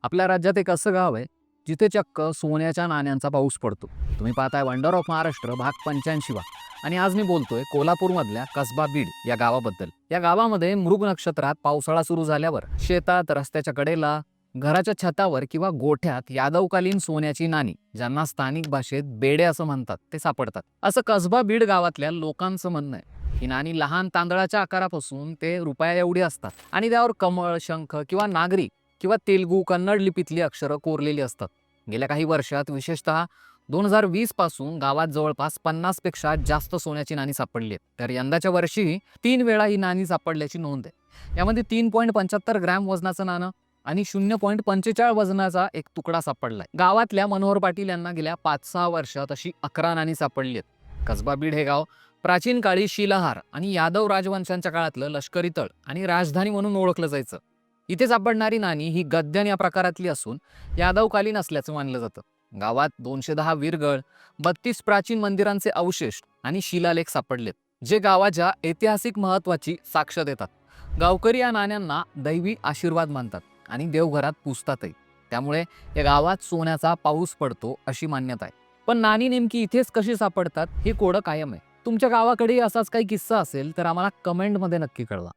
आपल्या राज्यात एक असं गाव आहे जिथे चक्क सोन्याच्या नाण्यांचा पाऊस पडतो. तुम्ही पाहताय वंडर ऑफ महाराष्ट्र भाग 85 आणि आज मी बोलतोय कोल्हापूरमधल्या कसबा बीड या गावाबद्दल. या गावामध्ये मृग नक्षत्रात पावसाळा सुरू झाल्यावर शेतात, रस्त्याच्या कडेला, घराच्या छतावर किंवा गोठ्यात यादवकालीन सोन्याची नाणी, ज्यांना स्थानिक भाषेत बेडे असं म्हणतात, ते सापडतात. असं कसबा बीड गावातल्या लोकांचं म्हणणं आहे. ही नाणी लहान तांदळाच्या आकारापासून ते रुपया एवढी असतात आणि त्यावर कमळ, शंख किंवा नागरी किंवा तेलुगू, कन्नड लिपीतली अक्षरं कोरलेली असतात. गेल्या काही वर्षात विशेषतः 2020 पासून गावात जवळपास 50 पेक्षा जास्त सोन्याची नाणी सापडली आहेत. तर यंदाच्या वर्षी 3 वेळा ही नाणी सापडल्याची नोंद आहे. यामध्ये 3.75 ग्रॅम वजनाचं नाणं आणि 0.45 वजनाचा एक तुकडा सापडलाय. गावातल्या मनोहर पाटील यांना गेल्या 5-6 वर्षात अशी 11 नाणी सापडली आहेत. कसबा बीड हे गाव प्राचीन काळी शिलाहार आणि यादव राजवंशांच्या काळातलं लष्करी तळ आणि राजधानी म्हणून ओळखलं जायचं. इथे सापडणारी नाणी ही गद्यन या प्रकारातली असून यादवकालीन असल्याचं मानलं जातं. गावात 210 वीरगळ, 32 प्राचीन मंदिरांचे अवशेष आणि शिलालेख सापडलेत, जे गावाच्या ऐतिहासिक महत्वाची साक्ष देतात. गावकरी या नाण्यांना दैवी आशीर्वाद मानतात आणि देवघरात पुजतातही. त्यामुळे या गावात सोन्याचा पाऊस पडतो अशी मान्यता आहे. पण नाणी नेमकी इथेच कशी सापडतात हे कोडं कायम आहे. तुमच्या गावाकडे असाच काही किस्सा असेल तर आम्हाला कमेंटमध्ये नक्की कळवा.